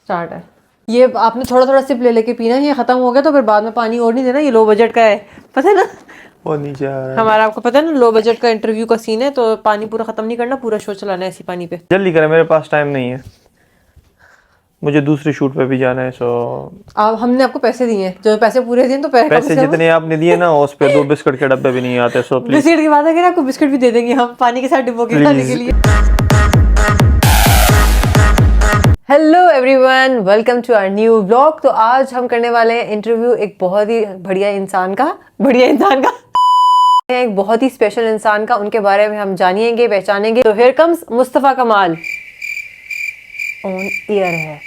Start है। ये आपने थोड़ा थोड़ा सिप ले लेके पीना, ये खत्म हो गया तो फिर बाद में पानी और नहीं देना। ये लो बजट का है, पता है ना? वो नीचे आ रहा है। हमारा आपको पता है ना, लो बजट का इंटरव्यू का सीन है, तो पानी पूरा खत्म नहीं करना, पूरा शो चलाना है इसी पानी पे। जल्दी करें, मेरे पास टाइम नहीं है, मुझे दूसरे शूट पे भी जाना है। सो अब हमने आपको पैसे दिए हैं, जो पैसे पूरे दिए तो पैसे जितने आपने दिए ना, उस पे 2 बिस्किट के डब्बे भी नहीं आते। सो प्लीज बिस्किट की बात है, आपको बिस्किट भी दे देंगे हम पानी के साथ डिब्बों के खाने के लिए। Hello everyone, welcome to our new blog. तो आज हम करने वाले हैं इंटरव्यू एक बहुत ही बढ़िया इंसान का एक बहुत ही स्पेशल इंसान का। उनके बारे में हम जानेंगे, पहचानेंगे। तो हियर कम्स मुस्तफा कमाल ऑन एयर है।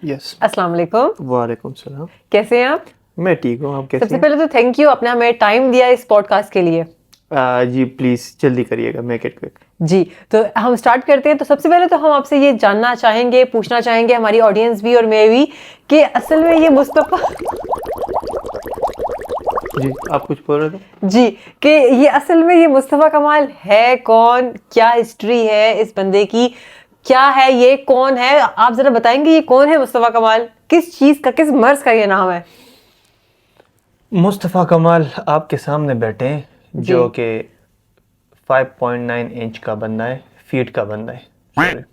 यस, अस्सलाम वालेकुम। वालेकुम सलाम। कैसे हैं आप? मैं ठीक हूँ, आप कैसे सबसे पहले तो थैंक यू, अपना हमें टाइम दिया इस पॉडकास्ट के लिए। जी प्लीज जल्दी करिएगा, मेक इट क्विक। जी, तो हम स्टार्ट करते हैं। तो सबसे पहले तो हम आपसे ये जानना चाहेंगे, पूछना चाहेंगे, हमारी ऑडियंस भी और मैं भी, कि असल में ये मुस्तफा जी आप कुछ बोल रहे थे? जी, कि ये असल में ये मुस्तफा कमाल है कौन, क्या हिस्ट्री है इस बंदे की, क्या है ये, कौन है? आप जरा बताएंगे ये कौन है मुस्तफा कमाल, किस चीज का, किस मर्ज का ये नाम है? मुस्तफ़ा कमाल आपके सामने बैठे हैं, जो कि 5.9 इंच का बंदा है, फीट का बंदा है।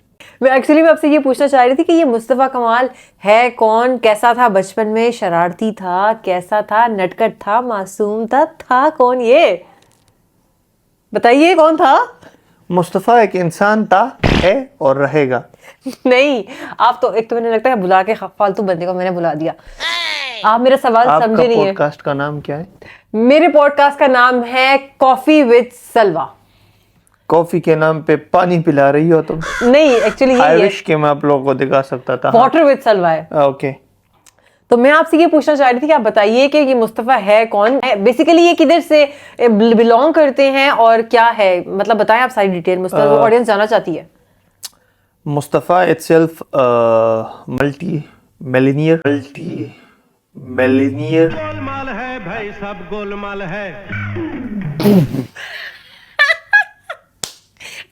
मैं आपसे ये पूछना चाह रही थी कि ये मुस्तफा कमाल है कौन, कैसा था बचपन में, शरारती था, कैसा था, नटखट था, मासूम था कौन? ये बताइए कौन था? मुस्तफ़ा एक इंसान था, है और रहेगा। नहीं, आप तो एक तो मैंने लगता है बुला के फालतू बंदे को मैंने बुला दिया। आप मेरा सवाल समझे नहीं है। पॉडकास्ट का नाम क्या है? मेरे पॉडकास्ट का नाम है कॉफी विद सलवा। कॉफी के नाम पे पानी पिला रही हो तुम? नहीं, एक्चुअली आई विश कि मैं आप लोगों को दिखा सकता था। वाटर विद सलवा है। ओके। तो मैं आपसे ये पूछना चाह रही थी कि आप बताइए कि ये मुस्तफा है कौन, बेसिकली ये किधर से बिलोंग करते हैं और क्या है, मतलब बताएं आप सारी डिटेल, मुस्तफा ऑडियंस जानना चाहती है। Mustafa itself multi millionaire Golmaal है भाई, सब गोलमाल है।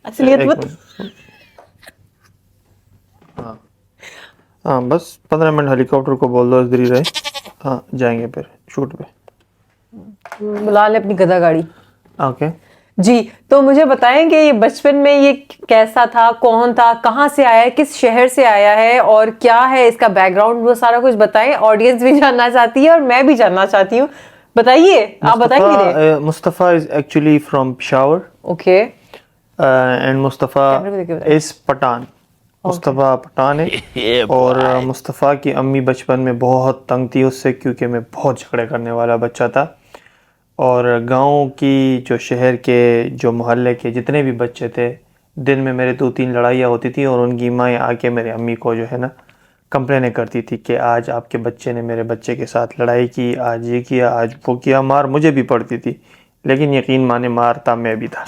असलियत मत। हाँ बस 15 मिनट हेलीकॉप्टर को बोल दो इधर ही रहे। हाँ जाएंगे फिर शूट पे। बुला ले अपनी गधा गाड़ी। ओके जी, तो मुझे बताएं कि ये बचपन में ये कैसा था, कौन था, कहाँ से आया है, किस शहर से आया है और क्या है इसका बैकग्राउंड, वो सारा कुछ बताएं। ऑडियंस भी जानना चाहती है और मैं भी जानना चाहती हूँ। बताइए, आप बताएंगे। Mustafa is actually from Peshawar. Okay. And Mustafa is Pathan. Mustafa Pathan है। और मुस्तफ़ा की अम्मी बचपन में बहुत तंग थी उससे, क्योंकि मैं बहुत झगड़े करने वाला बच्चा था। और गांव की, जो शहर के, जो मोहल्ले के जितने भी बच्चे थे, दिन में मेरे 2-3 लड़ाइयाँ होती थी और उनकी माएँ आके मेरे अम्मी को जो है ना कंप्लेनें करती थी कि आज आपके बच्चे ने मेरे बच्चे के साथ लड़ाई की, आज ये किया, आज वो किया। मार मुझे भी पड़ती थी, लेकिन यकीन माने मारता मैं भी था।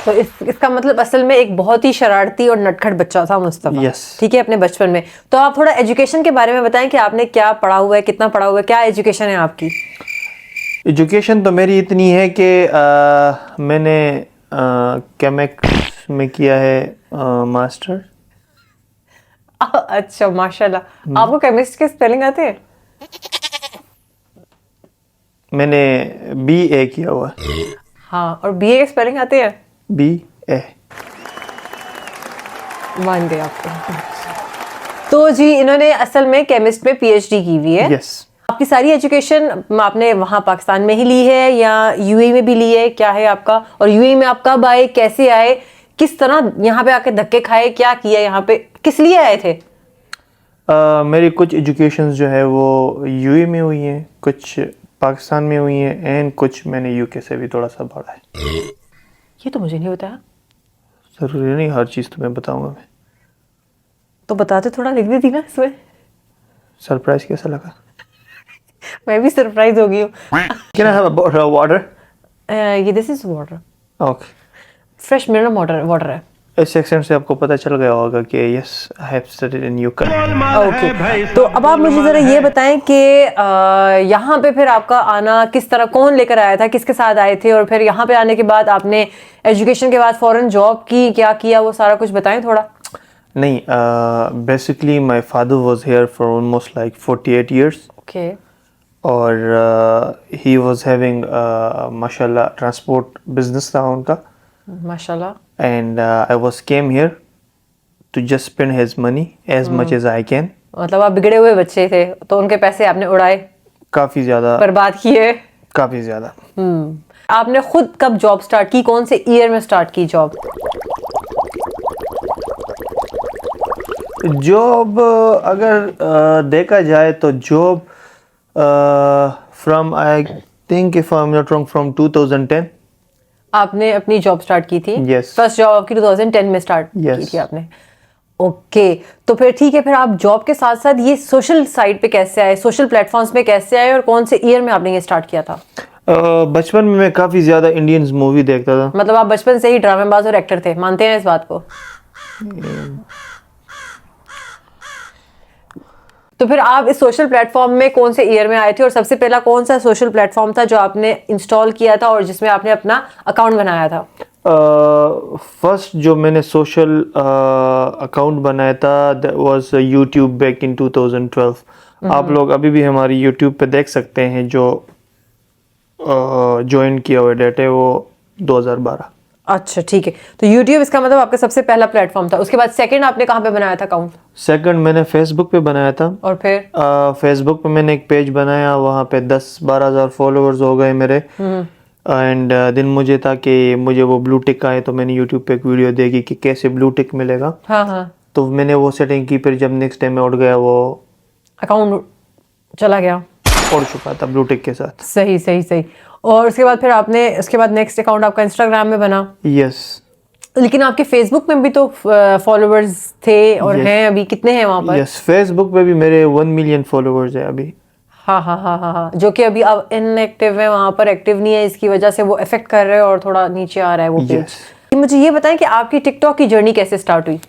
तो इसका मतलब असल में एक बहुत ही शरारती और नटखट बच्चा था मुस्तफा। Yes. ठीक है, अपने बचपन में। तो आप थोड़ा एजुकेशन के बारे में बताएं कि आपने क्या पढ़ा हुआ है, कितना पढ़ा हुआ है, क्या एजुकेशन है आपकी? एजुकेशन तो मेरी इतनी है कि मैंने केमिक्स में किया है मास्टर। अच्छा, माशाल्लाह। आपको केमिस्ट्री के स्पेलिंग आते हैं? मैंने BA किया हुआ है। हाँ, और बीए के स्पेलिंग आते हैं? BA। मान गए आपको। तो जी, इन्होंने असल में केमिस्ट में PhD की हुई है। यस। आपकी सारी एजुकेशन आपने वहाँ पाकिस्तान में ही ली है या यूएई में भी ली है, क्या है आपका? और यूएई में आप कब आए, कैसे आए, किस तरह यहाँ पे आके धक्के खाए, क्या किया यहाँ पे, किस लिए आए थे? मेरी कुछ एजुकेशन जो है वो यूएई में हुई है, कुछ पाकिस्तान में हुई है, एंड कुछ मैंने यूके से भी थोड़ा सा पढ़ा है। ये तो मुझे नहीं बताया। ज़रूरी नहीं हर चीज़ तुम्हें बताऊंगा मैं। तो बताते, थोड़ा लिख देती ना इसमें। सरप्राइज कैसा लगा? मैं भी सरप्राइज हो गई हूँ। Can I have a bottle of water? ये this is water, Okay. Fresh mineral water है। इस एक्सेंट से आपको पता चल गया होगा कि yes I have studied in UK. Okay, तो अब आप मुझे जरा ये बताएं कि यहाँ पे फिर आपका आना किस तरह, कौन लेकर आया था, किसके साथ आए थे, और फिर यहाँ पे आने के बाद आपने एजुकेशन के बाद फौरन जॉब की, क्या किया, वो सारा कुछ बताएं थोड़ा। नहीं, basically my father was here for almost like 48 years okay. और ही वाज हैविंग माशाल्लाह ट्रांसपोर्ट बिजनेस था उनका, माशाल्लाह। and I was came here to just spend his money as much as I can। मतलब आप बिगड़े हुए बच्चे थे तो उनके पैसे आपने उड़ाए, काफी ज्यादा, बर्बाद किए। काफी ज्यादा। आपने खुद कब जॉब स्टार्ट की, कौन से ईयर में स्टार्ट की जॉब? जॉब अगर देखा जाए तो job from I think if I am not wrong from 2010 आपने अपनी जॉब स्टार्ट की थी? Yes। फर्स्ट जॉब आपकी 2010 में स्टार्ट Yes। की थी आपने? ओके, तो फिर ठीक है, फिर आप जॉब के साथ साथ ये सोशल साइट पे कैसे आए, सोशल प्लेटफॉर्म्स में कैसे आए, और कौन से ईयर में आपने ये स्टार्ट किया था? बचपन में मैं काफी ज्यादा इंडियंस मूवी देखता था। मतलब आप बचपन से ही ड्रामेबाज और एक्टर थे, मानते हैं इस बात को? तो फिर आप इस सोशल प्लेटफॉर्म में कौन से ईयर में आए थे, और सबसे पहला कौन सा सोशल प्लेटफॉर्म था जो आपने इंस्टॉल किया था और जिसमें आपने अपना अकाउंट बनाया था? फर्स्ट जो मैंने सोशल अकाउंट बनाया था that was YouTube back in 2012। आप लोग अभी भी हमारी यूट्यूब पे देख सकते हैं, जो ज्वाइन किया हुआ डेट है वो 2012। अच्छा ठीक है, तो YouTube इसका मतलब आपका सबसे पहला प्लेटफॉर्म था। उसके बाद सेकंड आपने कहाँ पे बनाया था अकाउंट? सेकंड मैंने फेसबुक पे बनाया था। और फिर? फेसबुक पे मैंने एक पेज बनाया, वहाँ पे 10-12 हज़ार फॉलोअर्स हो गए मेरे। एंड दिन मुझे था कि मुझे वो ब्लू टिक आए, तो मैंने यूट्यूब पे एक वीडियो देखी कि कैसे ब्लू टिक मिलेगा। हाँ हाँ। तो मैंने वो सेटिंग की, फिर जब नेक्स्ट टाइम मैं उठ गया वो अकाउंट चला गया, उड़ चुका था ब्लू टिक के साथ। सही सही सही। और उसके बाद फिर आपने, उसके बाद नेक्स्ट अकाउंट आपका इंस्टाग्राम में बना। यस। लेकिन आपके फेसबुक में भी तो फॉलोअर्स थे और Yes। हैं अभी, कितने हैं वहाँ पर? यस, फेसबुक पे भी मेरे 1 मिलियन फॉलोअर्स है अभी। हाँ हाँ हाँ हाँ हाँ, जो कि अभी अब इनएक्टिव है, वहाँ पर एक्टिव नहीं है, इसकी वजह से वो इफेक्ट कर रहे हैं और थोड़ा नीचे आ रहा है वो पेज। Yes। मुझे ये बताएं कि आपकी टिकटॉक की जर्नी कैसे स्टार्ट हुई?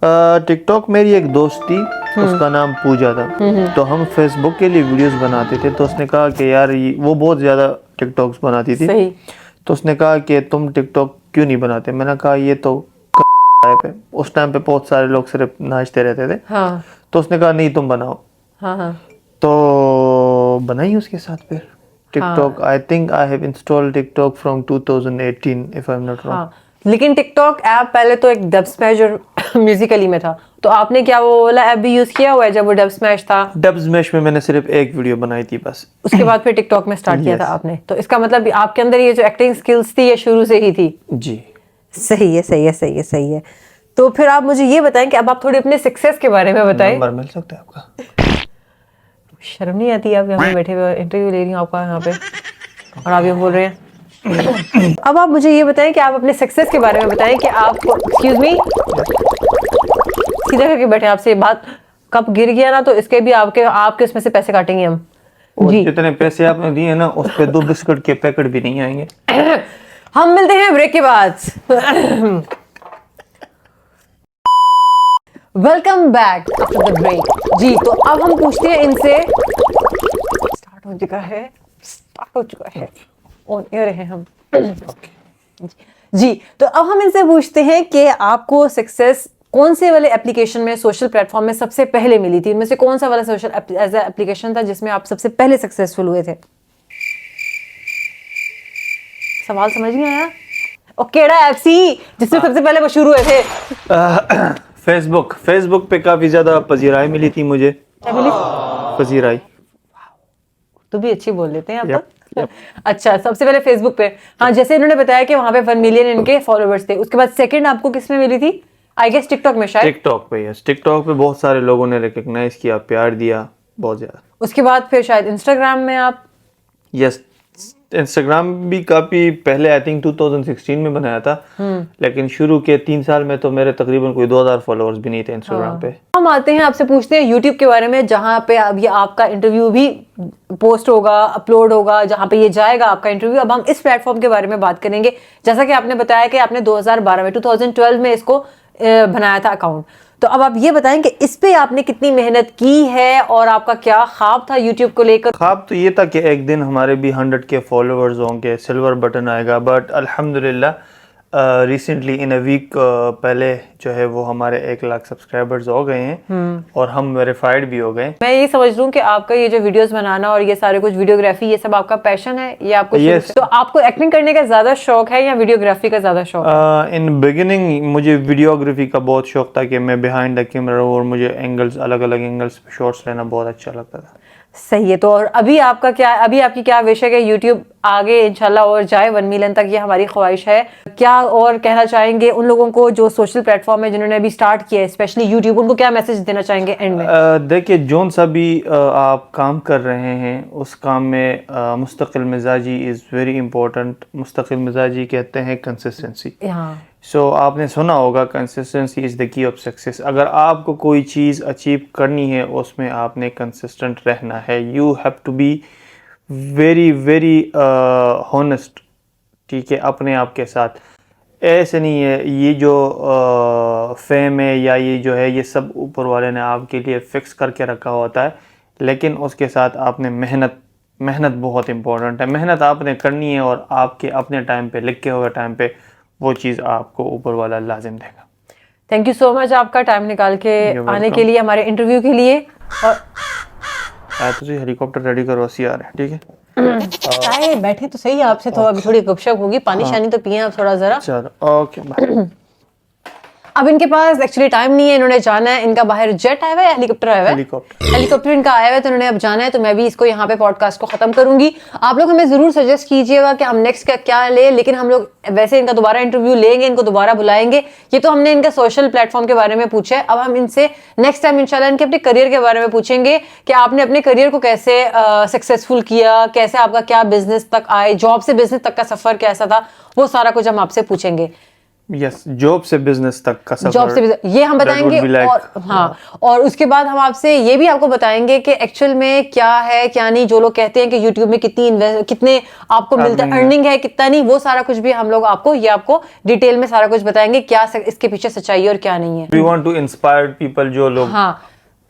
टिकटॉक मेरी एक दोस्त थी, उसका नाम पूजा था। तो हम फेसबुक के लिए वीडियोस बनाते थे, तो उसने कहा कि यार वो बहुत ज़्यादा टिकटॉक्स बनाती थी। सही। तो उसने कहा कि तुम टिकटॉक क्यों नहीं बनाते? मैंने कहा ये तो ऐप है। उस टाइम पे बहुत सारे लोग सिर्फ नाचते रहते थे। हाँ तो उसने कहा नहीं तुम बनाओ। हाँ हाँ। तो बनाई उसके साथ फिर TikTok. I think I have installed TikTok from 2018 if I am not wrong. हाँ, लेकिन टिकटॉक ऐप पहले तो एक डब स्मैश और म्यूजिकली में था, तो आपने क्या वो वाला ऐप भी यूज किया हुआ है जब वो डब स्मैश था? डब स्मैश में मैंने सिर्फ एक वीडियो बनाई थी बस। उसके बाद फिर टिकटॉक में स्टार्ट किया था आपने, तो इसका मतलब आपके अंदर ये जो एक्टिंग स्किल्स थी ये शुरू से ही थी? जी सही है सही है सही है सही है। तो फिर आप मुझे ये बताएं कि अब आप थोड़ी अपने सक्सेस के बारे में बताएं। नंबर मिल सकता है आपका? शर्म नहीं आती आप यहाँ पे बैठे हुए इंटरव्यू ले रही हूँ आपका यहाँ पे, और आप ये बोल रहे हैं? अब आप मुझे ये बताएं कि आप अपने सक्सेस के बारे में बताएं कि आप, एक्सक्यूज मी, सीधा करके बैठे, आपसे बात कब गिर गया ना तो इसके भी आपके उसमें से पैसे काटेंगे हम। जी, जितने पैसे आपने दिए ना उस पे 2 बिस्कुट के पैकेट भी नहीं आएंगे। हम मिलते हैं ब्रेक के बाद। Welcome back after the break. जी, तो अब हम पूछते हैं इनसे, स्टार्ट हो चुका है, ऑन एयर है हम। जी, तो अब हम इनसे पूछते हैं कि आपको सक्सेस कौन से वाले एप्लीकेशन में, सोशल प्लेटफॉर्म में सबसे पहले मिली थी? इनमें से कौन सा वाला सोशल एज ए एप्लीकेशन था जिसमें आप सबसे पहले सक्सेसफुल हुए थे? सवाल समझ नहीं आया? और केड़ा ऐप सी जिसमें सबसे पहले वो शुरू हुए थे? फेसबुक पे काफी ज्यादा पजीराई मिली थी मुझे। क्या मिली? पजीराई। तो भी अच्छी बोल लेते हैं आप। Yep। अच्छा, सबसे पहले फेसबुक पे। हाँ, जैसे इन्होंने बताया कि वहां पे 1 मिलियन इनके फॉलोअर्स थे। उसके बाद सेकंड आपको किस में मिली थी? आई गेस टिकटॉक में शायद। टिकटॉक पे, यस, टिकटॉक पे बहुत सारे लोगों ने रिकॉग्नाइज किया, प्यार दिया बहुत ज्यादा। उसके बाद फिर शायद इंस्टाग्राम में आप। यस, इंस्टाग्राम भी काफी पहले आई थिंक 2016 में बनाया था, लेकिन शुरू के 3 साल में तो मेरे तकरीबन कोई 2000 फॉलोअर्स भी नहीं थे इंस्टाग्राम पे। हम हम आते हैं आपसे पूछते हैं YouTube के बारे में, जहां पे अभी आपका इंटरव्यू भी पोस्ट होगा, अपलोड होगा, जहां पे ये जाएगा आपका इंटरव्यू। अब हम इस प्लेटफॉर्म के बारे में बात करेंगे। जैसा कि आपने बताया कि आपने 2012 में इसको बनाया था अकाउंट, तो अब आप ये बताएं कि इस पे आपने कितनी मेहनत की है और आपका क्या ख्वाब था यूट्यूब को लेकर? ख्वाब तो ये था कि एक दिन हमारे भी 100 के फॉलोअर्स होंगे, सिल्वर बटन आएगा, बट अल्हम्दुलिल्लाह रिसेंटली इन अ वीक पहले जो है वो हमारे 1 लाख सब्सक्राइबर्स हो गए हैं और हम वेरीफाइड भी हो गए। मैं ये समझ लूं कि आपका ये जो वीडियोस बनाना और ये सारे कुछ वीडियोग्राफी, ये सब आपका पैशन है, ये आपको Yes. तो आपको एक्टिंग करने का ज्यादा शौक है या वीडियोग्राफी का ज्यादा शौक है? इन बिगिनिंग मुझे वीडियोग्राफी का बहुत शौक था कि मैं बिहाइंड द कैमरा रहूं और मुझे एंगल्स, अलग अलग एंगल्स पे शॉट्स लेना बहुत अच्छा लगता था। सही है। तो और अभी आपका क्या, अभी आपकी क्या विश है कि यूट्यूब आगे इंशाल्लाह और जाए 1 मिलियन तक, ये हमारी ख्वाहिश है। क्या और कहना चाहेंगे उन लोगों को जो सोशल प्लेटफॉर्म है जिन्होंने अभी स्टार्ट किया है, स्पेशली यूट्यूब, उनको क्या मैसेज देना चाहेंगे एंड में? देखिए, जोन सा भी आप काम कर रहे हैं उस काम में मुस्तकिल मिजाजी इज़ वेरी इंपॉर्टेंट। मुस्तकिल मिजाजी कहते हैं कंसिस्टेंसी। हाँ, सो आपने सुना होगा consistency is the key of success. अगर आपको कोई चीज़ अचीव करनी है उसमें आपने कंसिस्टेंट रहना है। You have to be very very honest, ठीक है, अपने आप के साथ। ऐसे नहीं है ये जो फेम है या ये जो है ये सब ऊपर वाले ने आपके लिए फिक्स करके रखा होता है, लेकिन उसके साथ आपने मेहनत बहुत इंपॉर्टेंट है। मेहनत आपने करनी है और आपके अपने टाइम पे, लिखे हुए टाइम पे वो चीज़ आपको ऊपर वाला लाजिम देगा। थैंक यू सो मच आपका टाइम निकाल के आने के लिए, हमारे इंटरव्यू के लिए। और तुझे हेलीकॉप्टर रेडी करो, असी आ रहे हैं, ठीक है? चाहे बैठे तो सही, आपसे तो अभी थोड़ी गपशप होगी, पानी शानी तो पिए आप थोड़ा जरा। चलो ओके बाय। अब इनके पास एक्चुअली टाइम नहीं है, इन्होंने जाना है, इनका बाहर जेट आया हुआ है, हेलीकॉप्टर आया हुआ है, हेलीकॉप्टर इनका आया हुआ है, तो इन्होंने अब जाना है। तो मैं भी इसको यहाँ पे पॉडकास्ट को खत्म करूंगी। आप लोग हमें जरूर सजेस्ट कीजिएगा कि हम नेक्स्ट क्या ले, लेकिन हम लोग वैसे इनका दोबारा इंटरव्यू लेंगे, इनको दोबारा बुलाएंगे। ये तो हमने इनका सोशल प्लेटफॉर्म के बारे में पूछा है, अब हम इनसे नेक्स्ट टाइम इंशाल्लाह इनके अपने करियर के बारे में पूछेंगे कि आपने अपने करियर को कैसे सक्सेसफुल किया, कैसे आपका क्या बिजनेस तक आए, जॉब से बिजनेस तक का सफर कैसा था, वो सारा कुछ हम आपसे पूछेंगे। यस, जॉब से बिजनेस तक का सफर, जॉब से ये हम बताएंगे। और हाँ, और उसके बाद हम आपसे ये भी आपको बताएंगे कि एक्चुअल में क्या है क्या नहीं। जो लोग कहते हैं कि यूट्यूब में कितने आपको मिलता है, अर्निंग है कितना नहीं, वो सारा कुछ भी हम लोग आपको डिटेल में सारा कुछ बताएंगे, क्या इसके पीछे सच्चाई है और क्या नहीं है। We want to inspire people, जो लोग हाँ,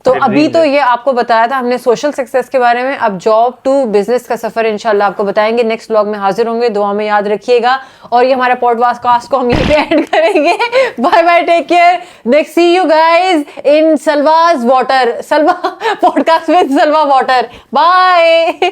तो अभी तो ये आपको बताया था हमने सोशल सक्सेस के बारे में। अब जॉब टू बिजनेस का सफर इंशाल्लाह आपको बताएंगे। नेक्स्ट व्लॉग में हाजिर होंगे, दुआ में याद रखिएगा। और ये हमारा पॉडकास्ट को हम यहीं पे एंड करेंगे। Bye bye, take care, next see you guys in Salwa's water, Salwa podcast with Salwa water. Bye.